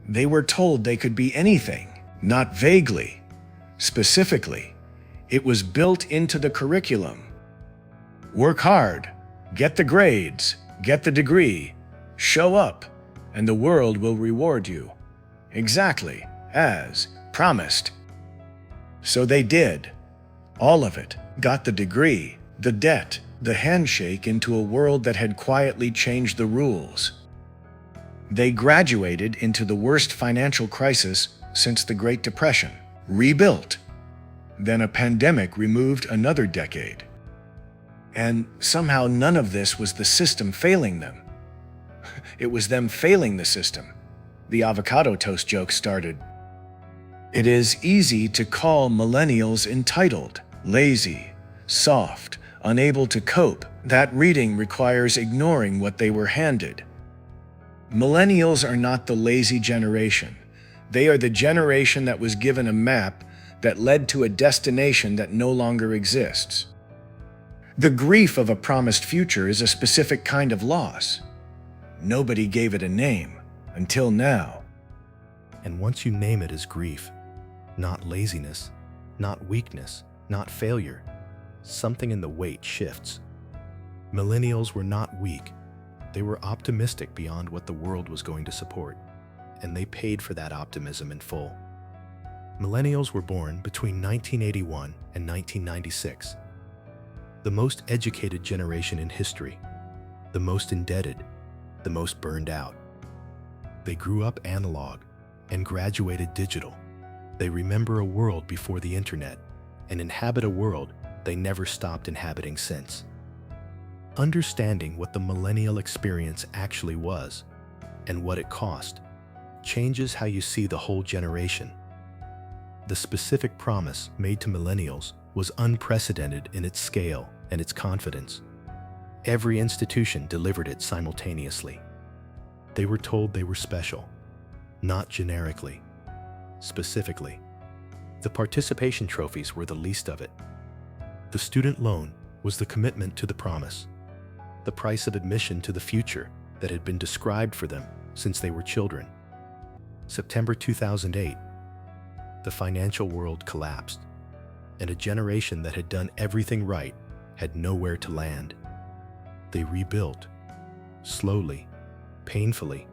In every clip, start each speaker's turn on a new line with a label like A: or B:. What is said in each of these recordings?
A: They were told they could be anything, not vaguely, specifically. It was built into the curriculum. Work hard, get the grades, get the degree, show up, and the world will reward you. Exactly as promised. So they did. All of it. Got the degree, the debt, the handshake into a world that had quietly changed the rules. They graduated into the worst financial crisis since the Great Depression, rebuilt. Then a pandemic removed another decade. And somehow none of this was the system failing them. It was them failing the system. The avocado toast joke started. It is easy to call millennials entitled, lazy, soft, unable to cope. That reading requires ignoring what they were handed. Millennials are not the lazy generation. They are the generation that was given a map that led to a destination that no longer exists. The grief of a promised future is a specific kind of loss. Nobody gave it a name, until now.
B: And once you name it as grief, not laziness, not weakness, not failure, something in the weight shifts. Millennials were not weak. They were optimistic beyond what the world was going to support, and they paid for that optimism in full. Millennials were born between 1981 and 1996. The most educated generation in history, the most indebted, the most burned out. They grew up analog and graduated digital. They remember a world before the internet and inhabit a world they never stopped inhabiting since. Understanding what the millennial experience actually was and what it cost changes how you see the whole generation. The specific promise made to millennials was unprecedented in its scale and its confidence. Every institution delivered it simultaneously. They were told they were special, not generically, specifically. The participation trophies were the least of it. The student loan was the commitment to the promise, the price of admission to the future that had been described for them since they were children. September 2008, the financial world collapsed, and a generation that had done everything right had nowhere to land. They rebuilt, slowly, painfully,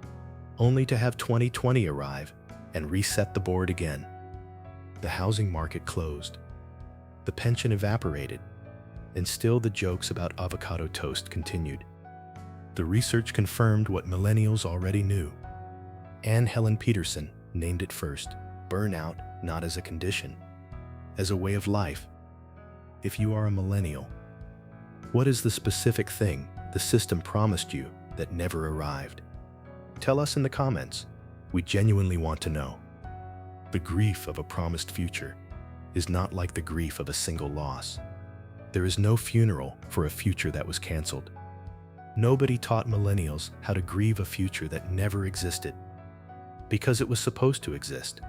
B: only to have 2020 arrive and reset the board again. The housing market closed. The pension evaporated, and still the jokes about avocado toast continued. The research confirmed what millennials already knew. Anne Helen Peterson named it first, burnout not as a condition, as a way of life. If you are a millennial, what is the specific thing the system promised you that never arrived? Tell us in the comments. We genuinely want to know. The grief of a promised future is not like the grief of a single loss. There is no funeral for a future that was canceled. Nobody taught millennials how to grieve a future that never existed, because it was supposed to exist.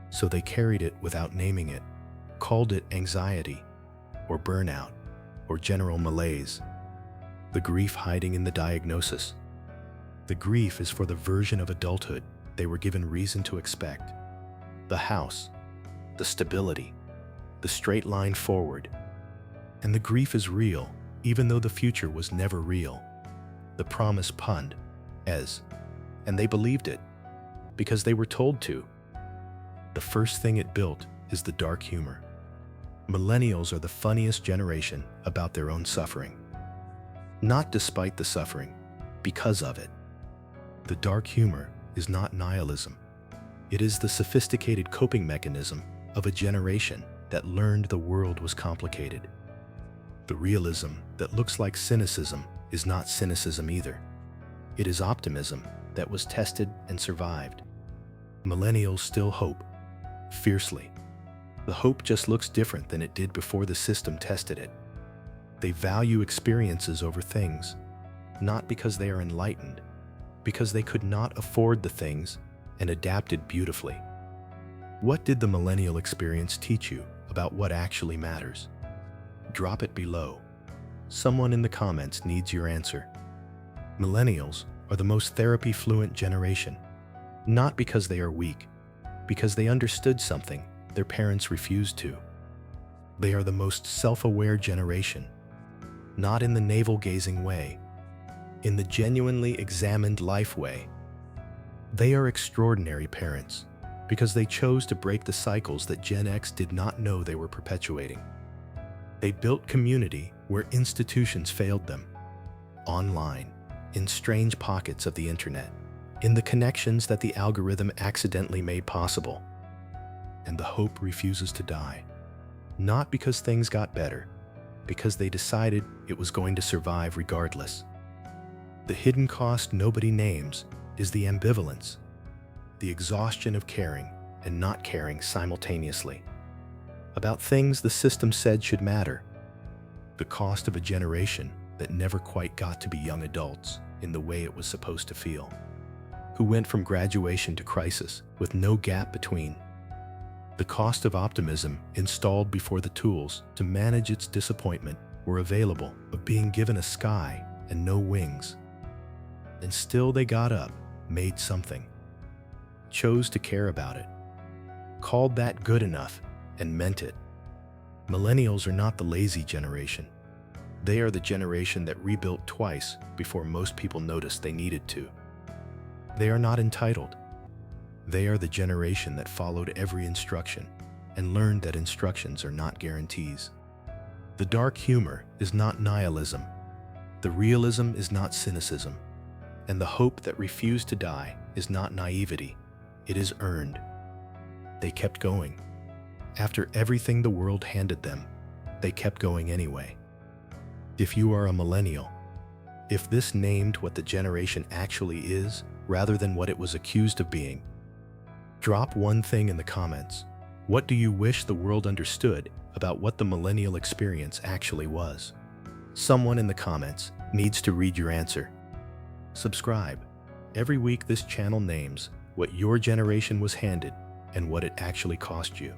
B: So they carried it without naming it, called it anxiety, or burnout, or general malaise. The grief hiding in the diagnosis. The grief is for the version of adulthood they were given reason to expect. The house, the stability, the straight line forward. And the grief is real, even though the future was never real. The promise punned, and they believed it, because they were told to. The first thing it built is the dark humor. Millennials are the funniest generation about their own suffering. Not despite the suffering, because of it. The dark humor is not nihilism. It is the sophisticated coping mechanism of a generation that learned the world was complicated. The realism that looks like cynicism is not cynicism either. It is optimism that was tested and survived. Millennials still hope, fiercely. The hope just looks different than it did before the system tested it. They value experiences over things, not because they are enlightened, because they could not afford the things and adapted beautifully. What did the millennial experience teach you about what actually matters? Drop it below. Someone in the comments needs your answer. Millennials are the most therapy-fluent generation. Not because they are weak, because they understood something their parents refused to. They are the most self-aware generation, not in the navel-gazing way, in the genuinely examined life way. They are extraordinary parents because they chose to break the cycles that Gen X did not know they were perpetuating. They built community where institutions failed them, online, in strange pockets of the internet, in the connections that the algorithm accidentally made possible. And the hope refuses to die, not because things got better, because they decided it was going to survive regardless. The hidden cost nobody names is the ambivalence, the exhaustion of caring and not caring simultaneously, about things the system said should matter, the cost of a generation that never quite got to be young adults in the way it was supposed to feel, who went from graduation to crisis with no gap between, the cost of optimism installed before the tools to manage its disappointment were available, of being given a sky and no wings. And still they got up, made something, chose to care about it, called that good enough, and meant it. Millennials are not the lazy generation. They are the generation that rebuilt twice before most people noticed they needed to. They are not entitled. They are the generation that followed every instruction and learned that instructions are not guarantees. The dark humor is not nihilism. The realism is not cynicism. And the hope that refused to die is not naivety. It is earned. They kept going. After everything the world handed them, they kept going anyway. If you are a millennial, if this named what the generation actually is rather than what it was accused of being, drop one thing in the comments. What do you wish the world understood about what the millennial experience actually was? Someone in the comments needs to read your answer. Subscribe. Every week this channel names what your generation was handed and what it actually cost you.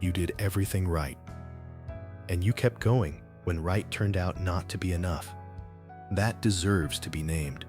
B: You did everything right. And you kept going when right turned out not to be enough. That deserves to be named.